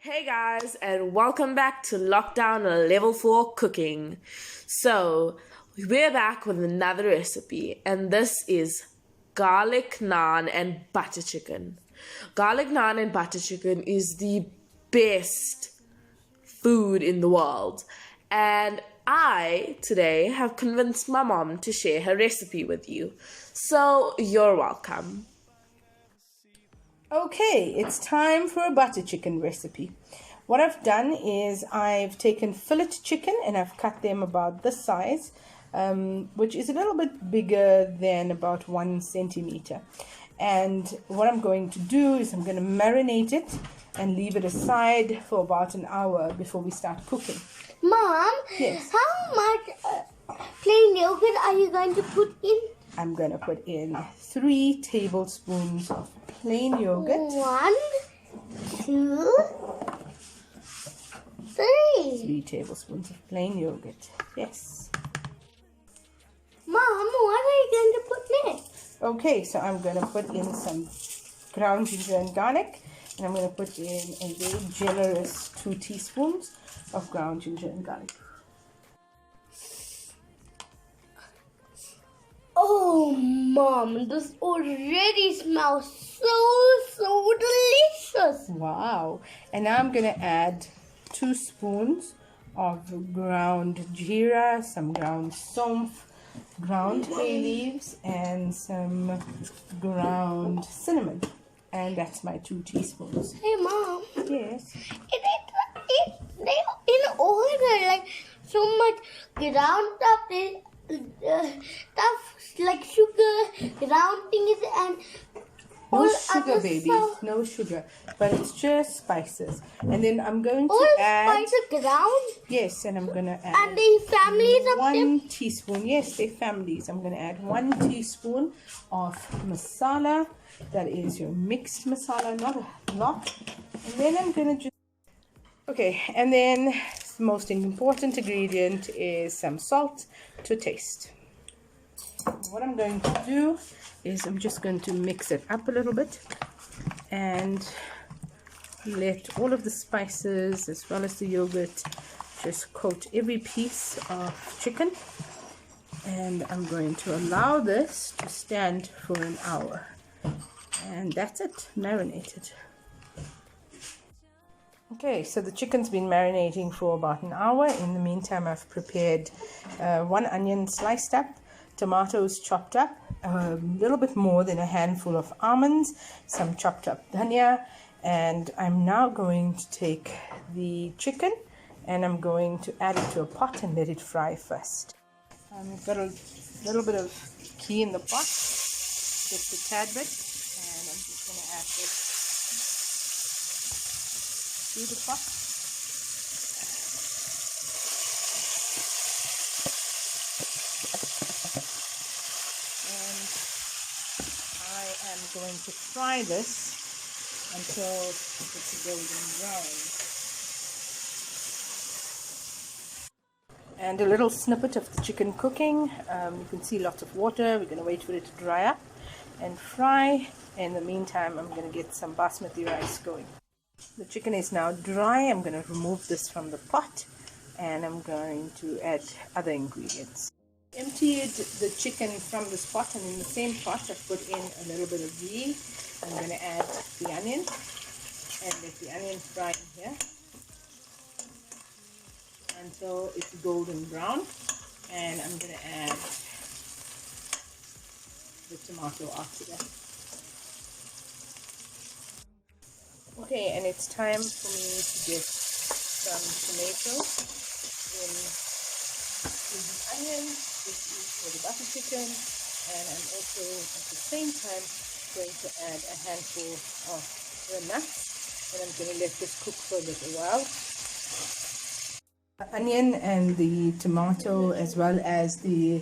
Hey guys, and welcome back to Lockdown Level 4 Cooking. So, we're back with another recipe, and this is garlic naan and butter chicken. Garlic naan and butter chicken is the best food in the world, and I today have convinced my mom to share her recipe with you. So, you're welcome. Okay, it's time for a butter chicken recipe. What I've done is I've taken fillet chicken and I've cut them about this size, which is a little bit bigger than about 1 centimeter. And what I'm going to do is I'm going to marinate it and leave it aside for about an hour before we start cooking. Mom, Yes. How much plain yogurt are you going to put in? I'm going to put in 3 tablespoons of plain yogurt. 1, 2, 3. 3 tablespoons of plain yogurt. Yes. Mom, what are you going to put next? Okay, so I'm going to put in some ground ginger and garlic. And I'm going to put in a very generous 2 teaspoons of ground ginger and garlic. Oh, Mom, this already smells so delicious. Wow. And now I'm going to add 2 spoons of ground jeera, some ground somf, ground bay leaves, and some ground cinnamon. And that's my 2 teaspoons. Hey, Mom. Yes. They in order, like so much ground stuff like sugar, ground things, and No all sugar, other baby. stuff. No sugar. But it's just spices. And then I'm going to All add... spices ground, Yes, and I'm going to add... and the families of them. 1 teaspoon. Yes, they're families. I'm going to add 1 teaspoon of masala. That is your mixed masala, not a lot. And then I'm going to just... Okay, and then the most important ingredient is some salt to taste. What I'm going to do is I'm just going to mix it up a little bit and let all of the spices as well as the yogurt just coat every piece of chicken. And I'm going to allow this to stand for an hour. And that's it, marinated. Okay, so the chicken's been marinating for about an hour. In the meantime, I've prepared 1 onion sliced up, tomatoes chopped up, a little bit more than a handful of almonds, some chopped up dhania, and I'm now going to take the chicken and I'm going to add it to a pot and let it fry first. I've got a little bit of ghee in the pot, just a tad bit, and I'm just going to add this to the pot. And I am going to fry this until it's golden brown. And a little snippet of the chicken cooking. You can see lots of water. We're going to wait for it to dry up and fry. In the meantime, I'm going to get some basmati rice going. The chicken is now dry. I'm going to remove this from the pot and I'm going to add other ingredients. Emptied the chicken from this pot, and in the same pot I've put in a little bit of ghee. I'm going to add the onion and let the onion fry in here until it's golden brown, and I'm going to add the tomato after that. Okay, and it's time for me to get some tomatoes in the onion. This is for the butter chicken, and I'm also at the same time going to add a handful of the nuts, and I'm going to let this cook for a little while. The onion and the tomato as well as the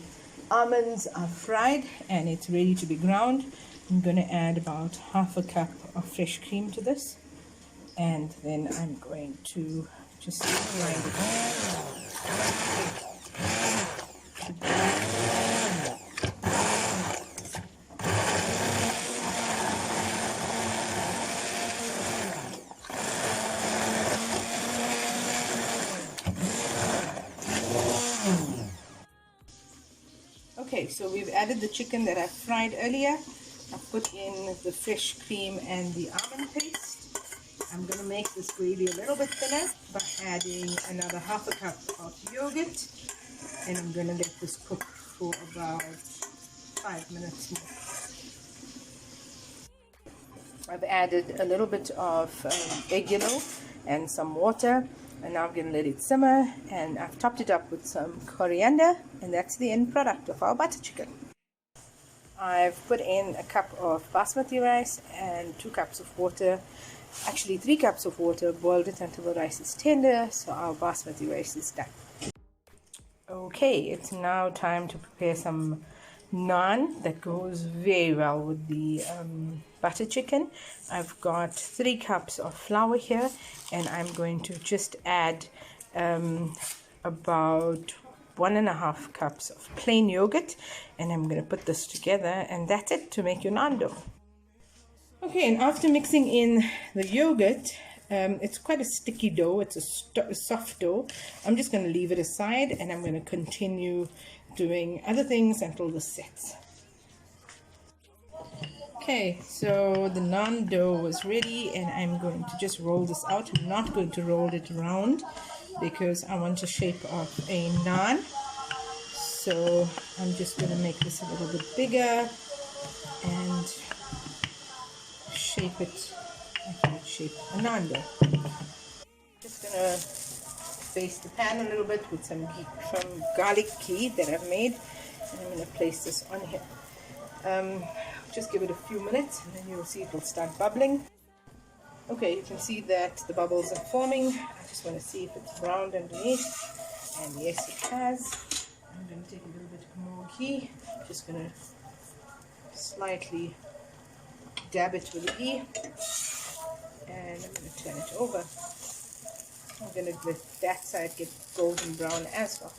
almonds are fried and it's ready to be ground. I'm going to add about half a cup of fresh cream to this, and then I'm going to just grind it. so we've added the chicken that I fried earlier. I put in the fresh cream and the almond paste. I'm going to make this gravy a little bit thinner by adding another half a cup of yogurt, and I'm going to let this cook for about 5 minutes more. I've added a little bit of egg yellow and some water, and now I'm going to let it simmer, and I've topped it up with some coriander, and that's the end product of our butter chicken. I've put in a cup of basmati rice and 2 cups of water, actually 3 cups of water, boiled it until the rice is tender, so our basmati rice is done. Okay, it's now time to prepare some naan that goes very well with the butter chicken. I've got 3 cups of flour here, and I'm going to just add about 1.5 cups of plain yogurt, and I'm going to put this together, and that's it to make your naan dough. Okay, and after mixing in the yogurt, it's quite a sticky dough. It's a soft dough. I'm just going to leave it aside, and I'm going to continue doing other things until this sets. Okay, so the naan dough was ready, and I'm going to just roll this out. I'm not going to roll it round because I want to shape of a naan. So I'm just going to make this a little bit bigger and shape it like I would shape a naan dough. Just going to baste the pan a little bit with some garlic ghee that I've made, and I'm going to place this on here. Just give it a few minutes, and then you'll see it will start bubbling. Okay, you can see that the bubbles are forming. I just want to see if it's browned underneath, and yes, it has. I'm going to take a little bit more ghee. Just going to slightly dab it with the ghee, and I'm going to turn it over. I'm going to let that side get golden brown as well.